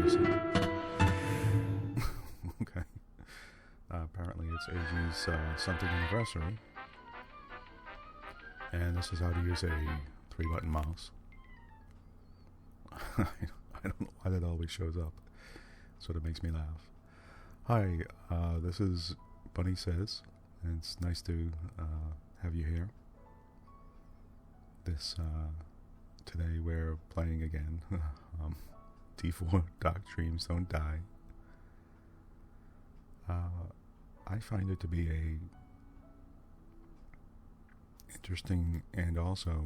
music. Okay. Apparently it's AG's something anniversary. And this is how to use a 3-button mouse. I don't know why that always shows up. Sort of makes me laugh. Hi, this is Bunny Says, and it's nice to have you here. Today we're playing again. D4 Dark Dreams Don't Die. I find it to be a interesting and also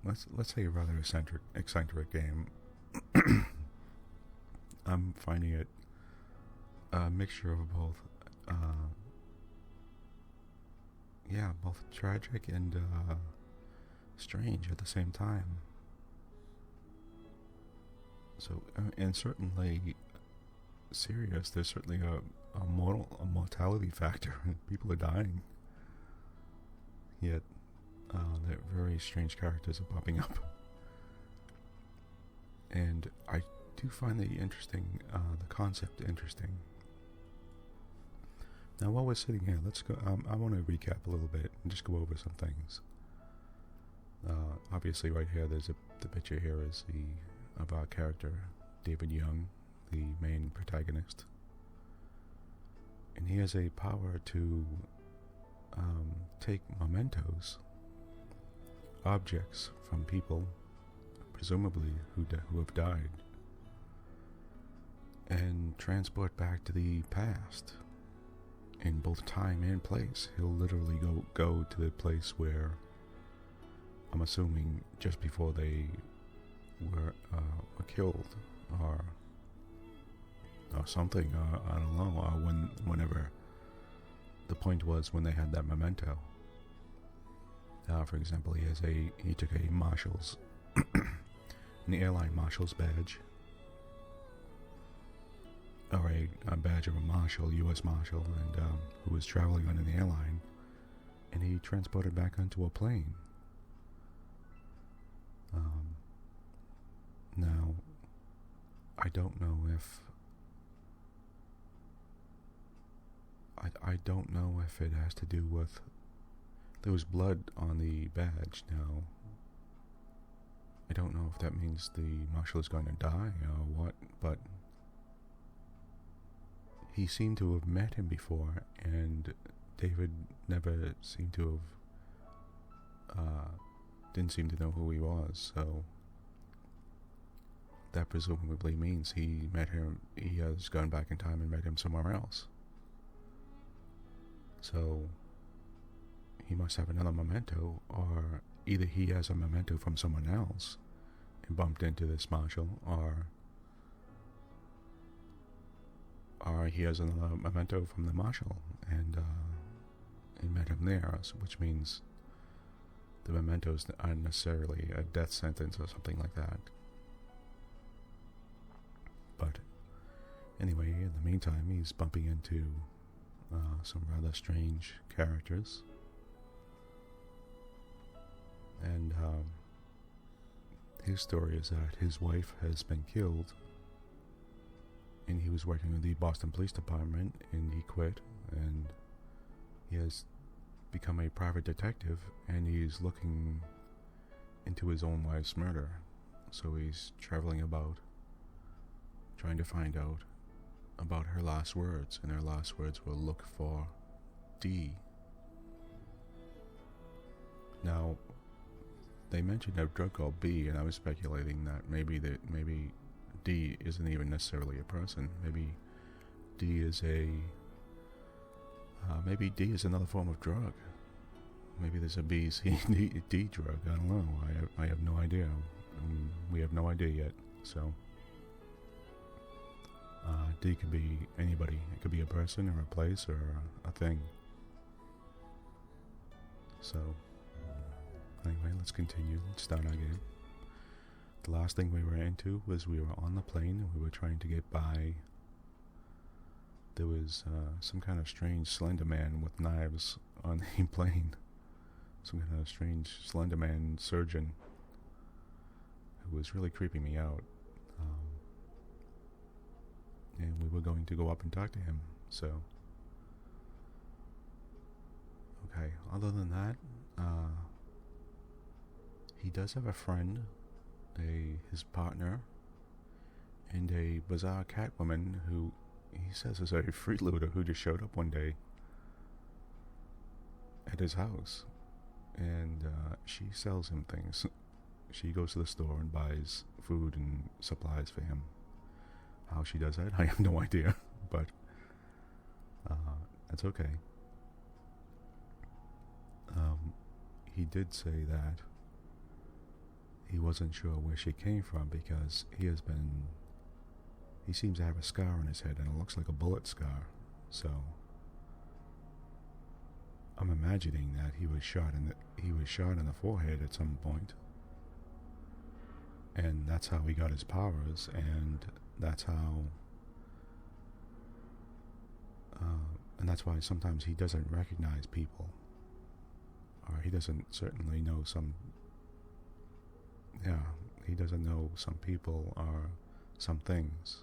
let's say a rather eccentric game. I'm finding it a mixture of both both tragic and strange at the same time. So and certainly serious. There's certainly a mortality factor. People are dying, yet there very strange characters are popping up, and I do find the concept interesting. Now, while we're sitting here, let's go. I want to recap a little bit and just go over some things. Obviously, right here, the picture here is of our character, David Young, the main protagonist. And he has a power to take mementos, objects from people, presumably who have died, and transport back to the past in both time and place. He'll literally go to the place where, I'm assuming, just before they were killed, or something. I don't know. Whenever the point was when they had that memento. For example, he took a marshal's, an airline marshal's badge, or a badge of a marshal, U.S. Marshal, and who was traveling on an airline, and he transported back onto a plane. Now, I don't know if it has to do with, there was blood on the badge. Now, I don't know if that means the marshal is going to die or what, but he seemed to have met him before, and David never seemed to have, didn't seem to know who he was, so that presumably means he has gone back in time and met him somewhere else. So he must have another memento, or either he has a memento from someone else and bumped into this marshal, or he has another memento from the marshal and met him there, which means the mementos aren't necessarily a death sentence or something like that. But anyway, in the meantime, he's bumping into some rather strange characters, and his story is that his wife has been killed, and he was working with the Boston Police Department, and he quit, and he has become a private detective, and he's looking into his own wife's murder. So he's traveling about trying to find out about her last words, and her last words were "look for D." Now, they mentioned a drug called B, and I was speculating that maybe D isn't even necessarily a person. Maybe D is another form of drug. Maybe there's a B, C, D drug. I don't know. I have no idea. We have no idea yet. So D could be anybody. It could be a person or a place or a thing. So anyway, let's continue. Let's start our game. The last thing we were into was we were on the plane and we were trying to get by. There was some kind of strange Slender Man with knives on the plane. Some kind of strange Slender Man surgeon who was really creeping me out. And we were going to go up and talk to him, so... Okay, other than that, he does have a friend, his partner, and a bizarre cat woman who he says is a freeloader who just showed up one day at his house, and she sells him things. She goes to the store and buys food and supplies for him. How she does that, I have no idea, but that's okay. He did say that he wasn't sure where she came from because he seems to have a scar on his head and it looks like a bullet scar. So I'm imagining that he was shot in the forehead at some point, and that's how he got his powers, and that's how and that's why sometimes he doesn't recognize people, or he doesn't certainly know some. Yeah, he doesn't know some people or some things.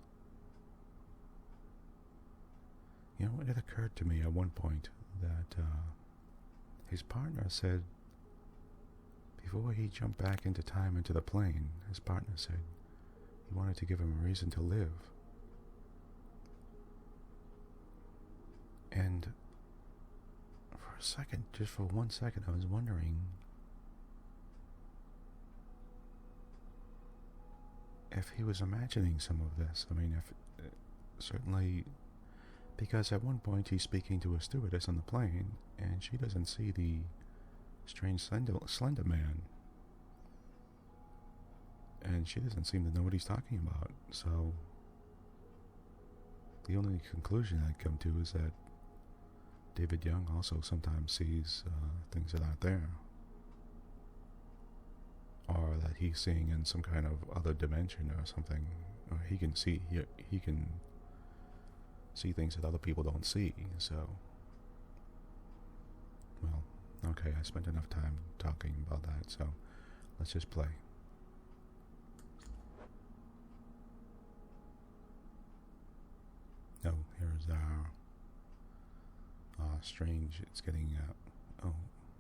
You know, it occurred to me at one point that his partner said, before he jumped back into time into the plane, his partner said he wanted to give him a reason to live. And for a second, just for 1 second, I was wondering if he was imagining some of this. I mean, if certainly, because at one point he's speaking to a stewardess on the plane, and she doesn't see the strange slender man, and she doesn't seem to know what he's talking about. So the only conclusion I'd come to is that David Young also sometimes sees things that aren't there, or that he's seeing in some kind of other dimension or something, or he can see things that other people don't see. So, well, okay, I spent enough time talking about that, so let's just play. Oh, here's our strange. It's getting oh,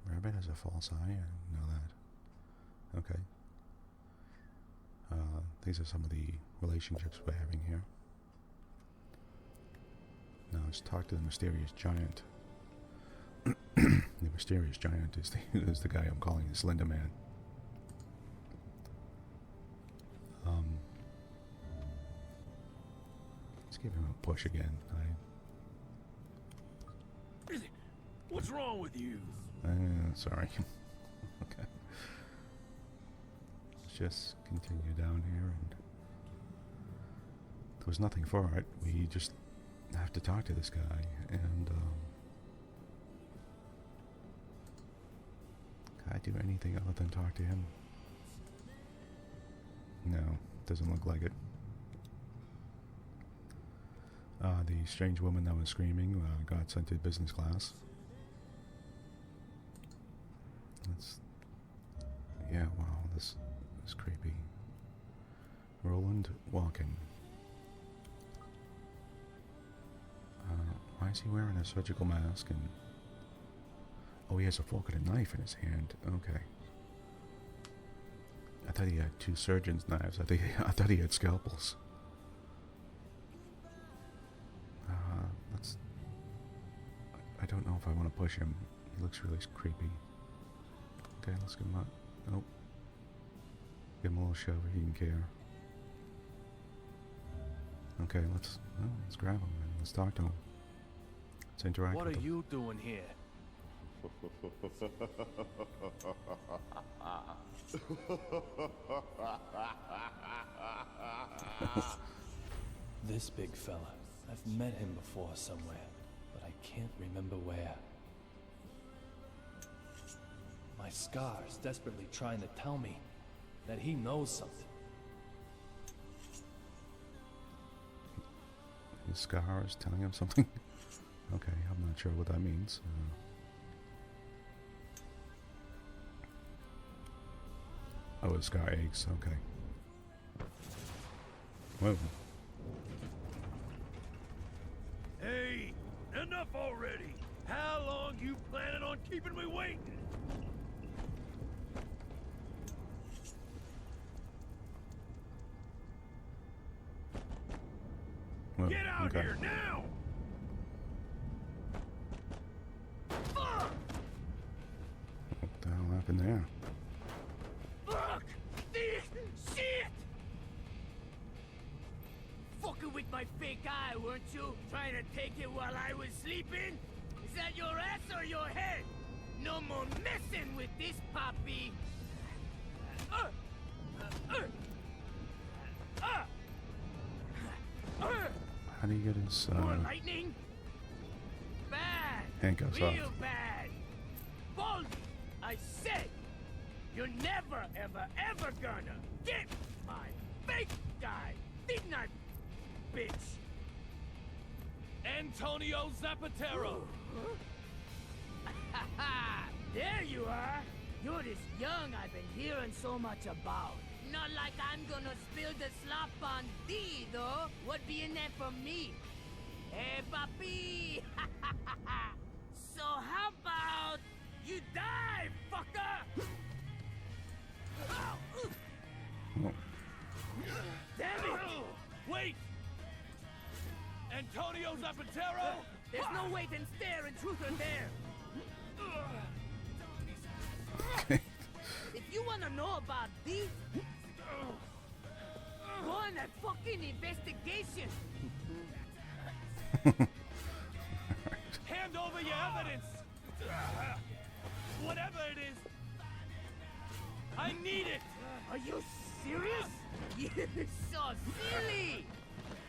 Rabbit has a false eye. I didn't know that. Okay. These are some of the relationships we're having here. Now let's talk to the mysterious giant. The mysterious giant is the guy I'm calling the Slender Man. Let's give him a push again. What's wrong with you? Sorry. Okay. Let's just continue down here, and there was nothing for it. We just have to talk to this guy, and can I do anything other than talk to him? No, doesn't look like it. The strange woman that was screaming got sent to business class. Yeah, wow, this is creepy. Roland Walken. Why is he wearing a surgical mask? And oh, he has a fork and a knife in his hand. Okay. I thought he had two surgeon's knives. I thought he had scalpels. I don't know if I want to push him. He looks really creepy. Okay, let's give him a... Nope. Give him a little shove if he can care. Okay, let's grab him and let's talk to him. Let's interact with him. What are you doing here? This big fella. I've met him before somewhere, but I can't remember where. My scar is desperately trying to tell me that he knows something. His scar is telling him something? Okay, I'm not sure what that means. Oh, his scar aches, okay. Whoa. Hey, enough already. How long you planning on keeping me waiting? Whoa. Get out Okay. here now! Fuck! What the hell happened there? Fuck! This shit! Fucking with my fake eye, weren't you? Trying to take it while I was sleeping? Is that your ass or your head? No more messing with this puppy! How do you get his More lightning? Bad! handcuffs Real off? bad! Baldy! I said! You're never, ever, ever gonna get my fake guy! Didn't I, bitch? Antonio Zapatero! There you are! You're this young I've been hearing so much about. Not like I'm gonna spill the slop on thee, though. What be in there for me? Hey, papi! So how about you die, fucker? Oh. Damn it! Wait! Antonio Zapatero? There's no wait and stare and truth or dare. If you wanna know about these, go on that fucking investigation. Hand over your evidence! Whatever it is, I need it! Are you serious? You're so silly.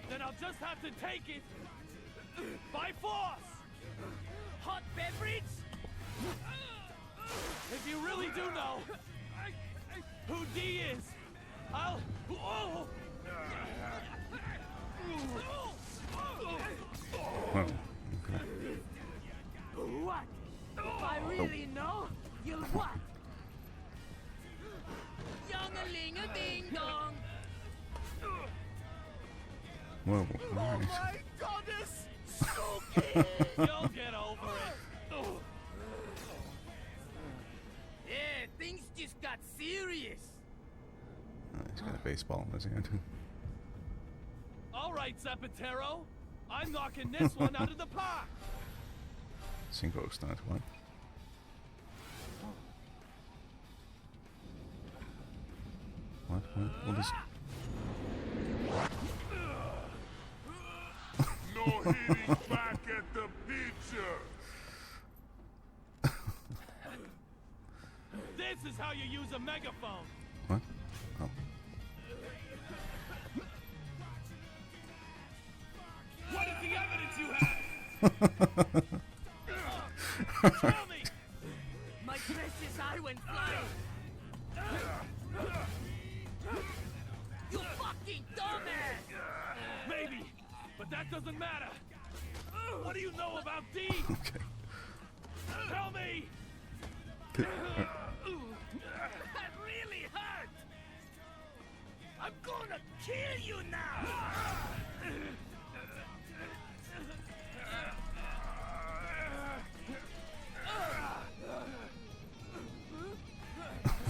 Then I'll just have to take it by force! Hot beverage? If you really do know who D is, I'll... Oh! Whoa. Okay. What? If I really know, you'll what? Young-a-ling-a-ding-dong. Whoa. Oh Alright. my goodness! Sukey! You'll get over it. Yeah, things just got serious. He's got a baseball in his hand. All right, Zapatero. I'm knocking this one out of the park. Cinco stunt. What? What is... No hitting back at the pitcher. This is how you use a megaphone. What? Oh. What is the evidence you have? Tell me! My precious eye went flying. You fucking dumbass! Maybe, but that doesn't matter. What do you know about D? Okay. Tell me! That really hurt! I'm gonna kill you now!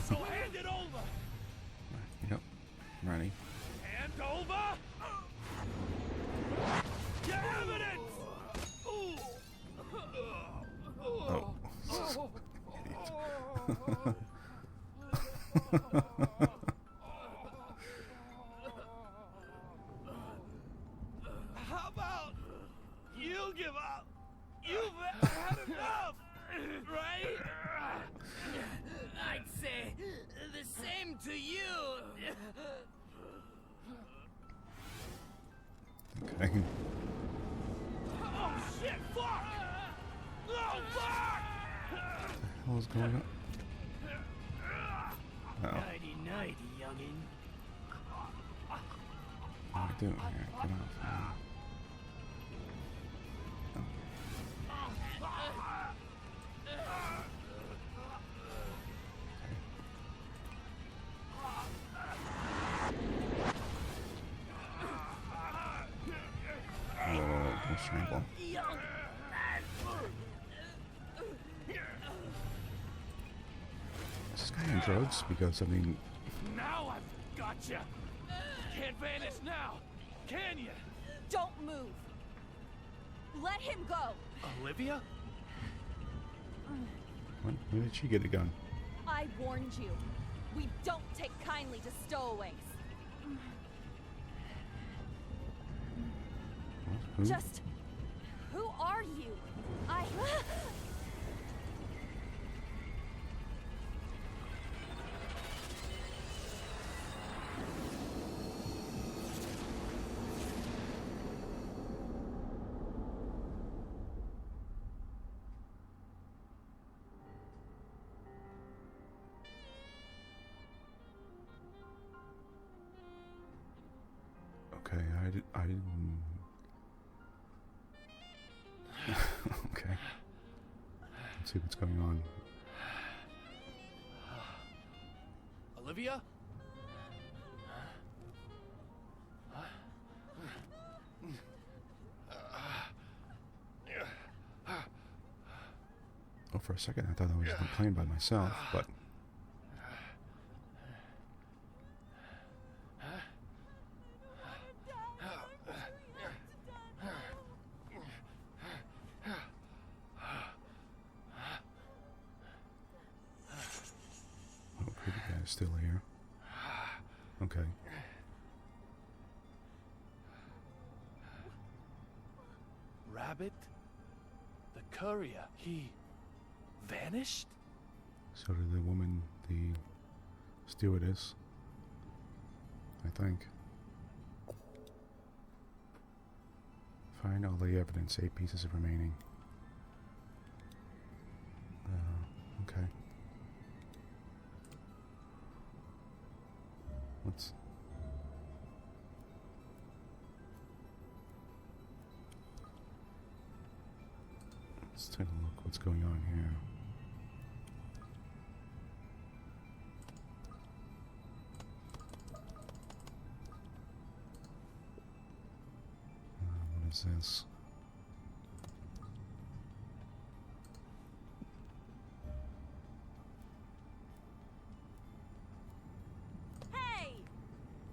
So hand it over! Yep. Ready. Hand over! Your evidence! Oh. How about you give up? You've had enough, right? I'd say the same to you. Okay. Oh shit! Fuck! No, fuck! What was going on? Oh. Nighty nighty, youngin'. What are you doing here? Get off, man. young bastard! Is this guy on drugs? Because, I mean... Now I've got you. Can't vanish now, can you? Don't move. Let him go. Olivia? What? Where did she get a gun? I warned you. We don't take kindly to stowaways. What? Who? Just... who are you? Okay, I didn't... Okay. Let's see what's going on. Olivia? Oh, for a second I thought I was playing by myself, but... Still here. Okay. Rabbit? The courier, he vanished? So did the woman, the stewardess, I think. Find all the evidence, 8 pieces of remaining. Okay. Let's take a look what's going on here. What is this?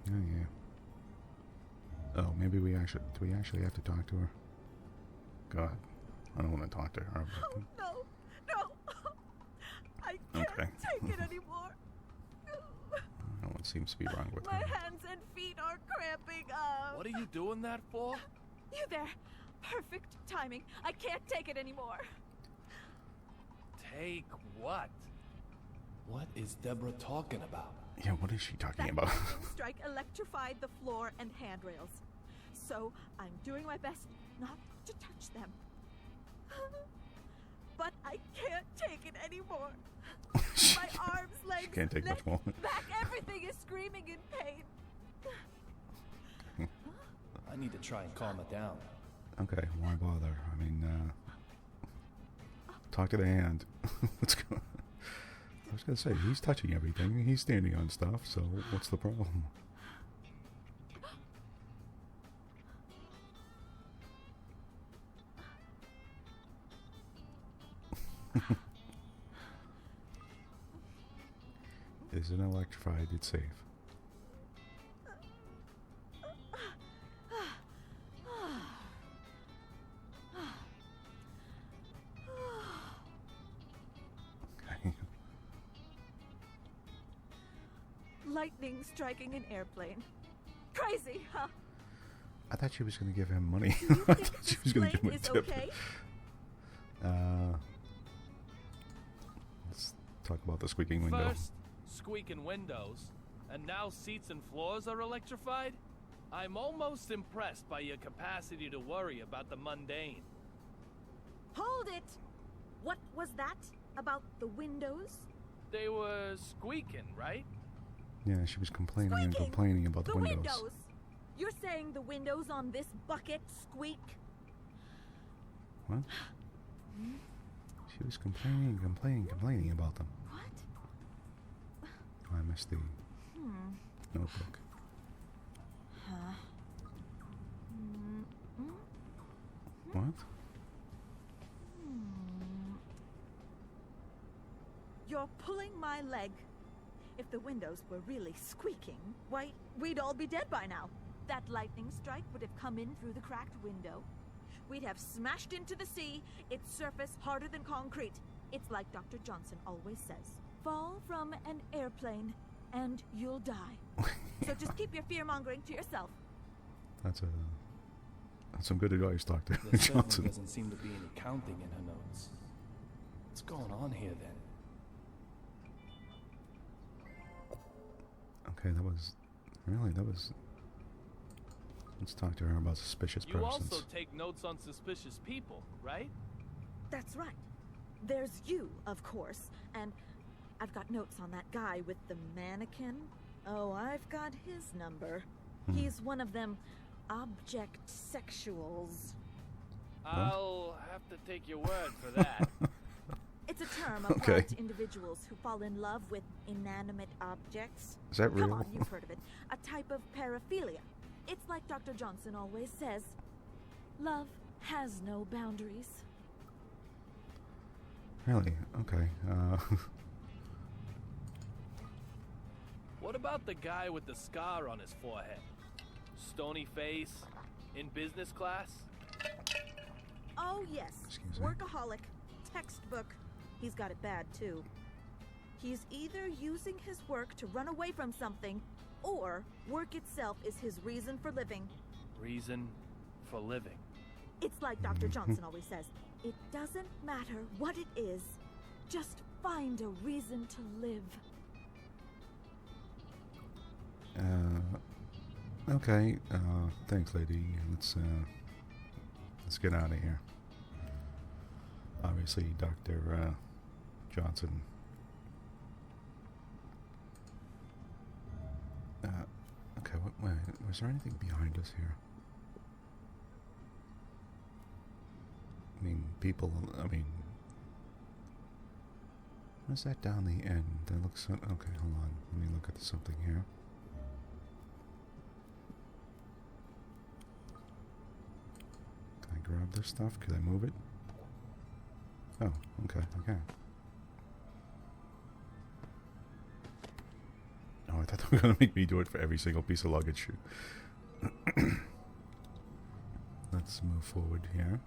Oh, yeah. Oh, maybe do we actually have to talk to her? God, I don't want to talk to her. Oh, no. I can't take it anymore. What seems to be wrong with My her? hands and feet are cramping up. What are you doing that for? You there. Perfect timing. I can't take it anymore. Take what? What is Deborah talking about? Yeah, what is she talking That about? lightning strike electrified the floor and handrails. So I'm doing my best not to touch them. But I can't take it anymore. My arms, legs, can't take much more. back, everything is screaming in pain. I need to try and calm it down. Okay, why bother? I mean, talk to the hand. What's going? I was gonna say he's touching everything. He's standing on stuff. So what's the problem? Isn't electrified? It's safe. Lightning striking an airplane. Crazy, huh? I thought she was going to give him money. Do you I think thought she this was going to plane give him a is tip. okay? Let's talk about the squeaking window. First, squeaking windows, and now seats and floors are electrified? I'm almost impressed by your capacity to worry about the mundane. Hold it! What was that about the windows? They were squeaking, right? Yeah, she was complaining and Squeaking! complaining about the windows. Windows! You're saying the windows on this bucket squeak? What? She was complaining about them. What? Oh, I missed the notebook. Huh? What? You're pulling my leg. If the windows were really squeaking, why, we'd all be dead by now. That lightning strike would have come in through the cracked window. We'd have smashed into the sea, its surface harder than concrete. It's like Dr. Johnson always says. Fall from an airplane, and you'll die. So just keep your fear-mongering to yourself. That's some good advice, Dr. There Johnson. certainly doesn't seem to be any counting in her notes. What's going on here, then? Okay, that was... Let's talk to her about suspicious You persons. also take notes on suspicious people, right? That's right. There's you, of course, and I've got notes on that guy with the mannequin. Oh, I've got his number. He's one of them object sexuals. I'll have to take your word for that. It's a term applied to individuals who fall in love with inanimate objects. Is that real? Come on, you've heard of it. A type of paraphilia. It's like Dr. Johnson always says, love has no boundaries. Really? Okay. What about the guy with the scar on his forehead? Stony face, in business class? Oh, yes. Excuse me? Workaholic. Textbook. He's got it bad, too. He's either using his work to run away from something, or work itself is his reason for living. Reason for living. It's like Dr. Johnson always says, it doesn't matter what it is, just find a reason to live. Okay. Thanks, lady. Let's get out of here. Obviously, Dr. Johnson. Okay, wait, was there anything behind us here? What's that down the end? That looks... Okay, hold on. Let me look at something here. Can I grab this stuff? Can I move it? Oh, okay, okay. Oh, I thought they were going to make me do it for every single piece of luggage. Let's move forward here.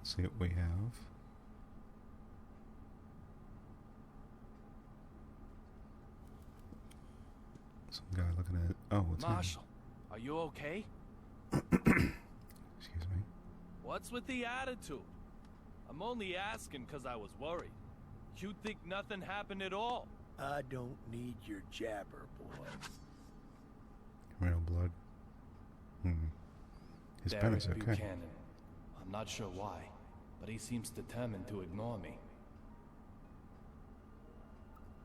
See what we have. Some guy looking at it. Oh, what's Marshall, are you okay? Excuse me. What's with the attitude? I'm only asking because I was worried. You think nothing happened at all? I don't need your jabber, boy. Real blood. His pen is okay. Buchanan. I'm not sure why, but he seems determined to ignore me.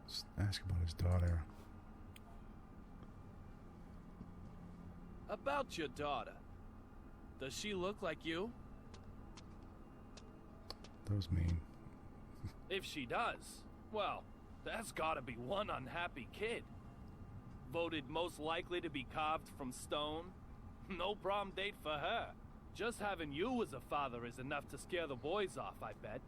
Let's ask about his daughter. About your daughter. Does she look like you? That was mean. If she does, well, that's gotta be one unhappy kid. Voted most likely to be carved from stone. No prom date for her. Just having you as a father is enough to scare the boys off, I bet.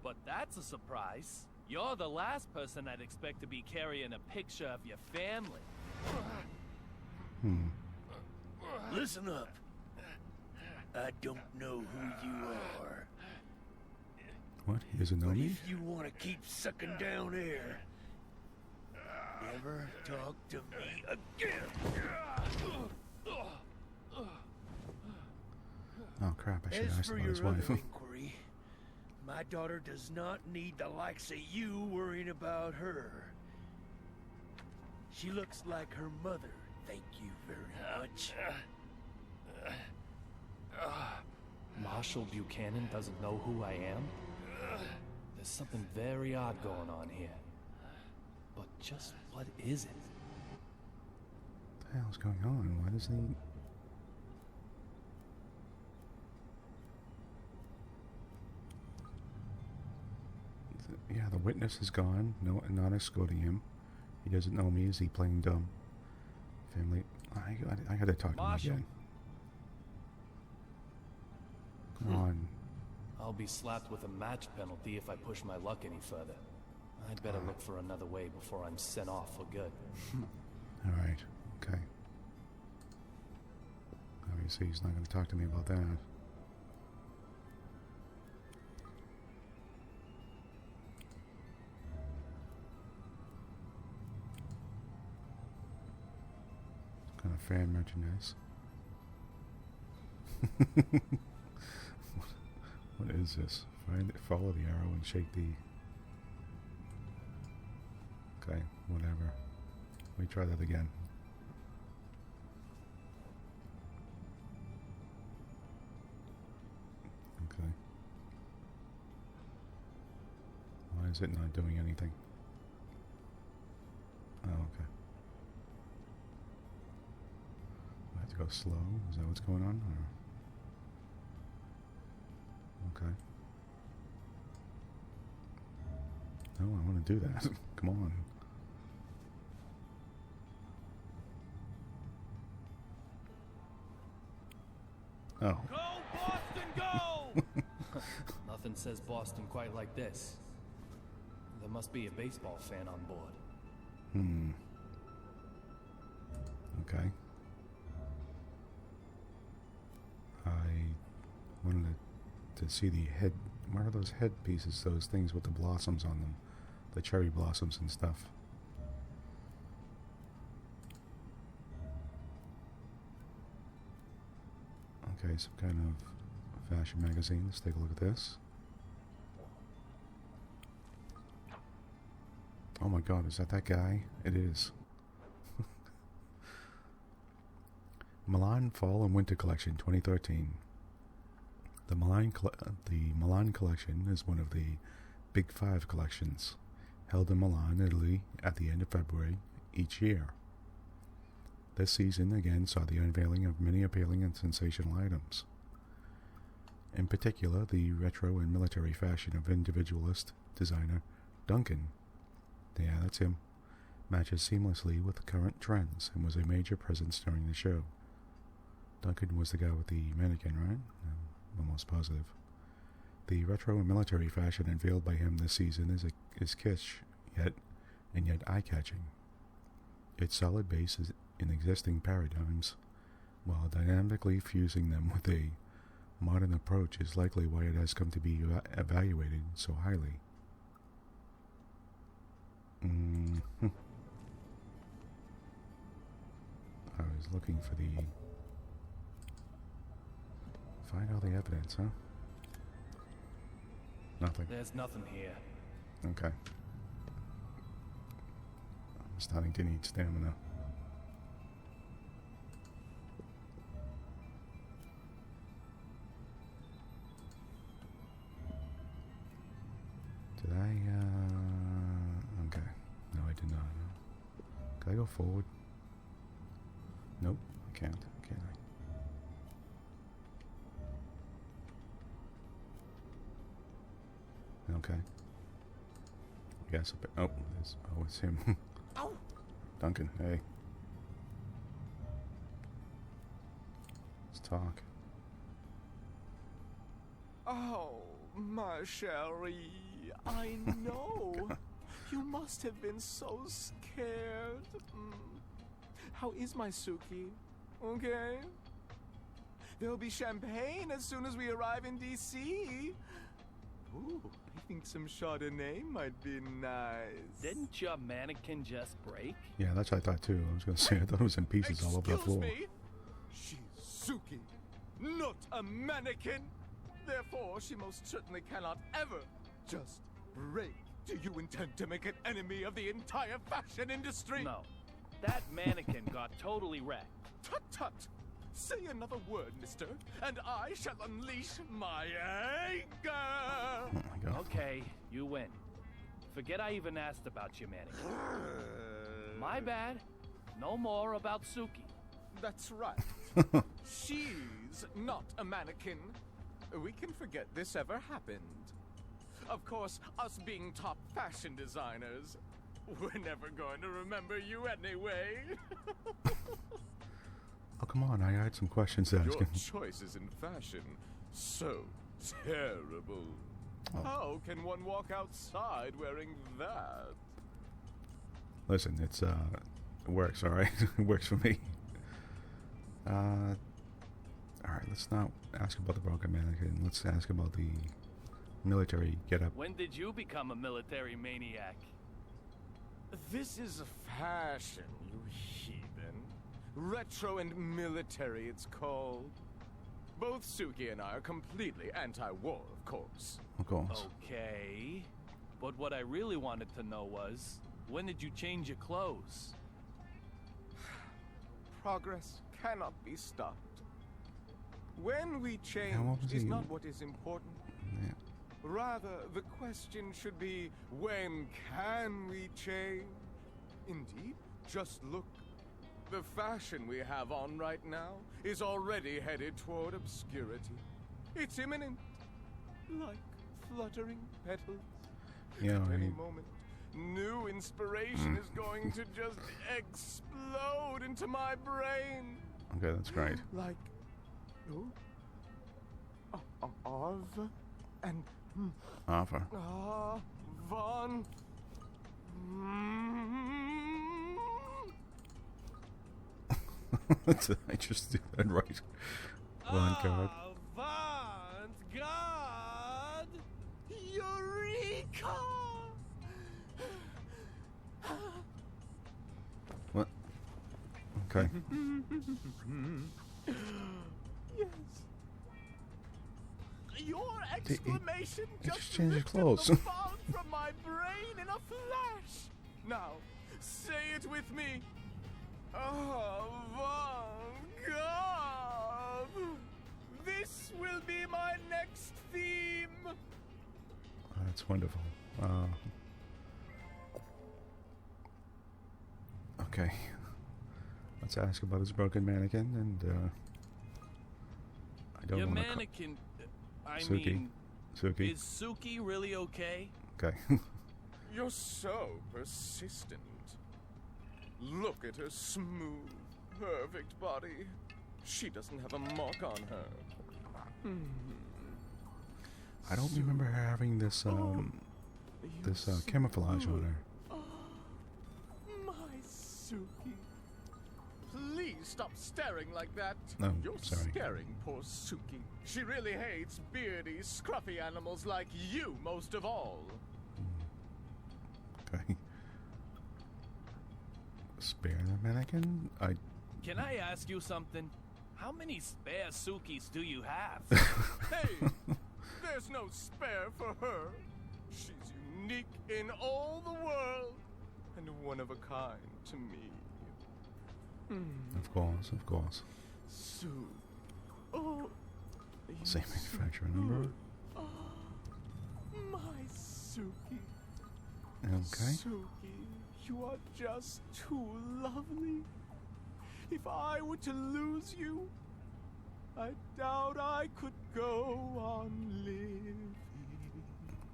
But that's a surprise. You're the last person I'd expect to be carrying a picture of your family. Listen up. I don't know who you are. What? He doesn't know But me? if you want to keep sucking down air, never talk to me again. Oh crap, I should As ask for about your his other wife. inquiry, my daughter does not need the likes of you worrying about her. She looks like her mother, thank you very much. Marshall Buchanan doesn't know who I am? There's something very odd going on here. But just what is it? What the hell's going on? Why doesn't he... Yeah, the witness is gone. No, not escorting him. He doesn't know me. Is he playing dumb? Family... I gotta talk to him Marshall. again. Come on. I'll be slapped with a match penalty if I push my luck any further. I'd better look for another way before I'm sent off for good. Alright, okay. Obviously, he's not going to talk to me about that. What kind of fan merchandise? What is this? Follow the arrow and shake the... Okay, whatever. Let me try that again. Okay. Why is it not doing anything? Oh, okay. I have to go slow? Is that what's going on? Or? Okay. No, I want to do that. Come on. Oh. Go, Boston, go! Nothing says Boston quite like this. There must be a baseball fan on board. Okay. I wanted to see the head. What are those head pieces? Those things with the blossoms on them. The cherry blossoms and stuff. Okay, some kind of fashion magazine. Let's take a look at this. Oh my god, is that guy? It is. Milan Fall and Winter Collection 2013. The Milan Collection is one of the Big Five collections held in Milan, Italy at the end of February each year. This season again saw the unveiling of many appealing and sensational items. In particular, the retro and military fashion of individualist designer Duncan, yeah, that's him, matches seamlessly with current trends and was a major presence during the show. Duncan was the guy with the mannequin, right? I'm almost positive. The retro and military fashion unveiled by him this season is kitsch, yet eye-catching. Its solid base is in existing paradigms, while dynamically fusing them with a modern approach is likely why it has come to be evaluated so highly. I was looking for the... Find all the evidence, huh? Nothing. There's nothing here. Okay. I'm starting to need stamina. Did I, okay. No, I did not. Can I go forward? Nope, I can't. Can I? Okay. Yes. Oh, it's him. Ow! Duncan, hey. Let's talk. Oh, my Sherry, I know. You must have been so scared. How is my Sukey? Okay? There'll be champagne as soon as we arrive in D.C. Ooh, I think some Chardonnay might be nice. Didn't your mannequin just break? Yeah, that's what I thought too. I was going to say, I thought it was in pieces all over the floor. Excuse me? She's Sukey, not a mannequin. Therefore, she most certainly cannot ever just break. Do you intend to make an enemy of the entire fashion industry? No. That mannequin got totally wrecked. Tut tut! Say another word, mister, and I shall unleash my anger! Oh my god. Okay, you win. Forget I even asked about your mannequin. My bad. No more about Sukey. That's right. She's not a mannequin. We can forget this ever happened. Of course, us being top fashion designers, we're never going to remember you anyway. Oh, come on, I had some questions to ask Your him. choices in fashion, so Terrible. Oh. How can one walk outside wearing that? Listen, it works, alright? It works for me. Alright, let's not ask about the broken mannequin. Let's ask about the military getup. When did you become a military maniac? This is a fashion, you heathen. Retro and military, it's called. Both Sukey and I are completely anti-war, of course. Of course. Okay. But what I really wanted to know was, when did you change your clothes? Progress cannot be stopped. When we change what was is he- not what is important. Yeah. Rather, the question should be, when can we change? Indeed, just look. The fashion we have on right now is already headed toward obscurity. It's imminent, like fluttering petals. Yeah, At any I- moment, new inspiration is going to just explode into my brain. Okay, that's great. Like, Arv and Offer. Von. Did I just do that right? Avant-garde. Avant-garde! Eureka! What? Okay. Yes. Your exclamation he just just changed his lifted clothes. the fog from my brain in a flash. Now, say it with me. Avant-garde. This will be my next theme. That's wonderful. Okay. Let's ask about his broken mannequin, and I don't Your want to. mannequin... I Sukey. mean... Sukey. Is Sukey really okay? Okay. You're so persistent. Look at her smooth, perfect body. She doesn't have a mark on her. I don't remember her having this camouflage on her. My Sukey. Please stop staring like that. No, You're sorry. scaring poor Sukey. She really hates beardy, scruffy animals like you most of all. Okay. Spare the mannequin? Can I ask you something? How many spare Sukeys do you have? Hey, there's no spare for her. She's unique in all the world and one of a kind to me. Of course, of course. Sue. Oh, Same manufacturer number. my Sukey. Okay. Sukey, you are just too lovely. If I were to lose you, I doubt I could go on living.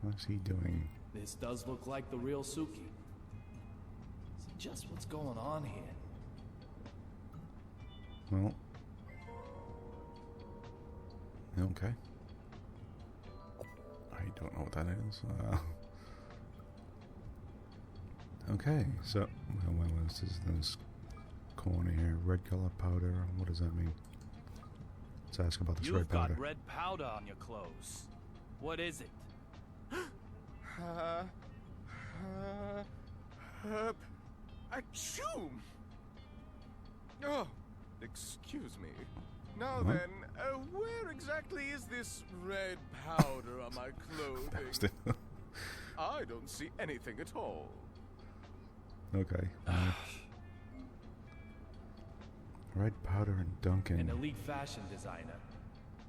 What's he doing? This does look like the real Sukey. So just what's going on here? Well. Okay. I don't know what that is. Okay, so what is this corner here? Red color powder. What does that mean? Let's ask about this You've red powder. got red powder on your clothes. What is it? Achoo! Oh, excuse me. Now What? then, where exactly is this red powder on my clothing? I don't see anything at all. Okay. Red powder and Duncan. An elite fashion designer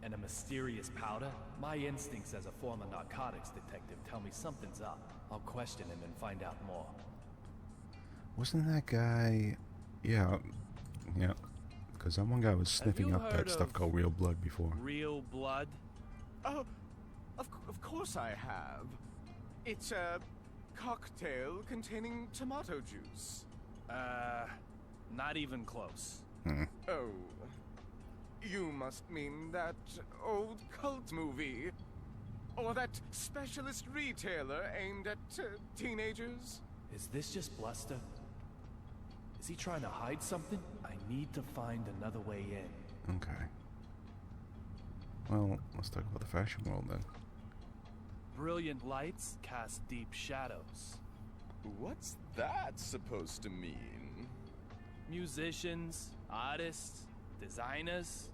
and a mysterious powder? My instincts as a former narcotics detective tell me something's up. I'll question him and find out more. Wasn't that guy? Yeah. Because that one guy was sniffing you up that heard stuff of called real blood before. Real blood? Oh, of course I have. It's a cocktail containing tomato juice. Not even close. Hmm. Oh. You must mean that old cult movie. Or that specialist retailer aimed at teenagers. Is this just bluster? Is he trying to hide something? I need to find another way in. Okay. Well, let's talk about the fashion world then. Brilliant lights cast deep shadows. What's that supposed to mean? Musicians, artists, designers,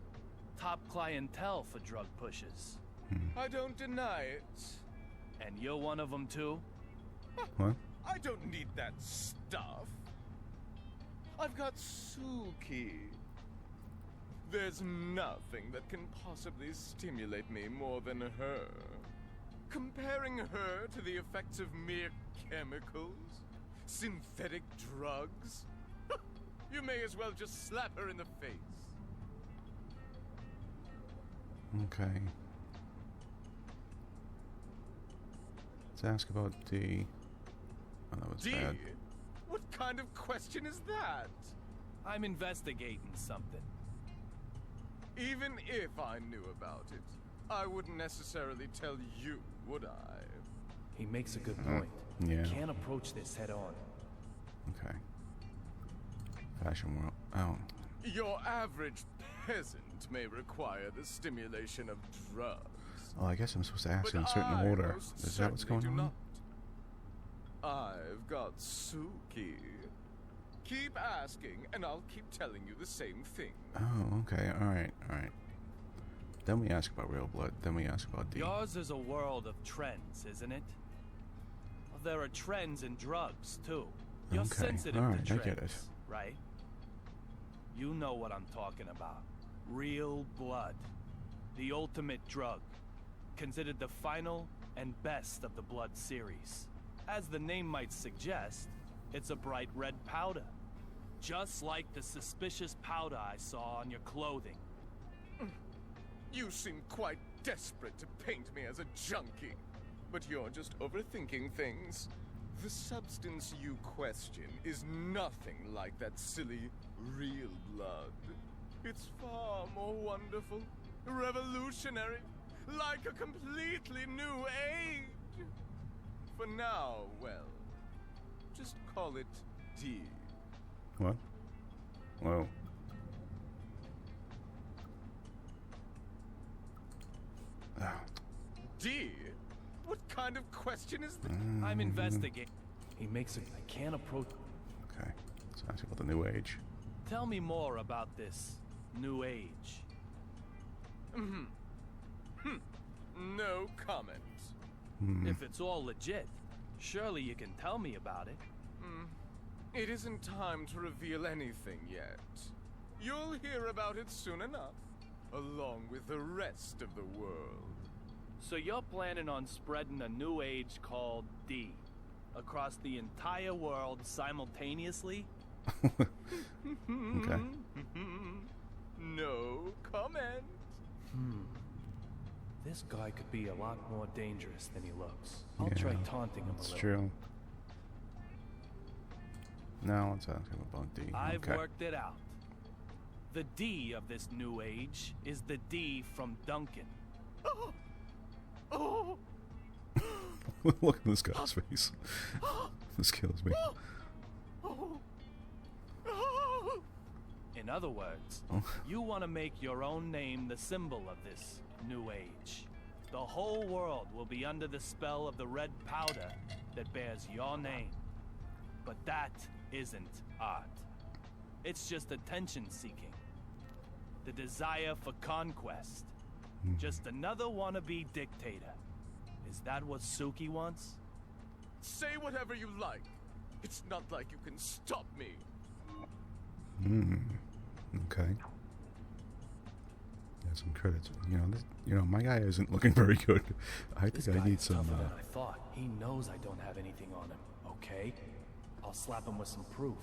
top clientele for drug pushers. I don't deny it. And you're one of them too? What? I don't need that stuff. I've got Sukey. There's nothing that can possibly stimulate me more than her. Comparing her to the effects of mere chemicals, synthetic drugs, you may as well just slap her in the face. Okay. Let's ask about D. Oh, that was D? bad. What kind of question is that? I'm investigating something. Even if I knew about it, I wouldn't necessarily tell you, would I? He makes a good point. Yeah. Can't approach this head on. Okay. Fashion world. Oh. Your average peasant may require the stimulation of drugs. Oh, I guess I'm supposed to ask But in a certain I order. most Is that what's certainly going do on? not. I've got Sukey. Keep asking, and I'll keep telling you the same thing. Oh, okay. Alright, alright. Then we ask about real blood. Then we ask about D. Yours is a world of trends, isn't it? Well, there are trends in drugs, too. You're Okay, sensitive alright, to I trends, get it. right? You know what I'm talking about. Real blood. The ultimate drug. Considered the final and best of the blood series. As the name might suggest, it's a bright red powder. Just like the suspicious powder I saw on your clothing. You seem quite desperate to paint me as a junkie. But you're just overthinking things. The substance you question is nothing like that silly, real blood. It's far more wonderful, revolutionary, like a completely new age. For now, well, just call it D. What? Whoa. Ah. D? What kind of question is that? I'm investigating. He makes it. I can't approach. Okay. Let's ask about the new age. Tell me more about this new age. No comment. If it's all legit, surely you can tell me about it. It isn't time to reveal anything yet. You'll hear about it soon enough, along with the rest of the world. So you're planning on spreading a new age called D across the entire world simultaneously? Okay. No comment. This guy could be a lot more dangerous than he looks. I'll Yeah, try taunting him a That's little. true. Now let's ask him about D. I've Okay. worked it out. The D of this new age is the D from Duncan. Oh, Look at this guy's face. This kills me. oh. In other words, Oh. you want to make your own name the symbol of this new age. The whole world will be under the spell of the red powder that bears your name. But that isn't art. It's just attention seeking. The desire for conquest. Just another wannabe dictator. Is that what Sukey wants? Say whatever you like. It's not like you can stop me. Okay. Yeah, some credits. My guy isn't looking very good. I This think I guy need is some. tougher than I thought. He knows I don't have anything on him, okay? I'll slap him with some proof.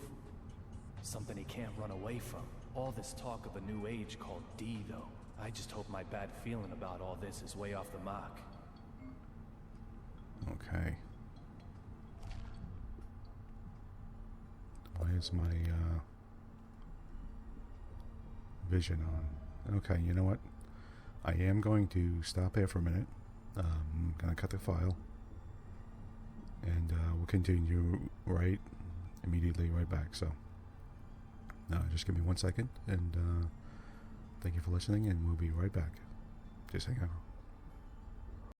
Something he can't run away from. All this talk of a new age called D, though. I just hope my bad feeling about all this is way off the mark. Okay. Why is my vision on? Okay, you know what? I am going to stop here for a minute. I'm going to cut the file. And we'll continue immediately right back. So, just give me 1 second. And thank you for listening, and we'll be right back. Just hang on.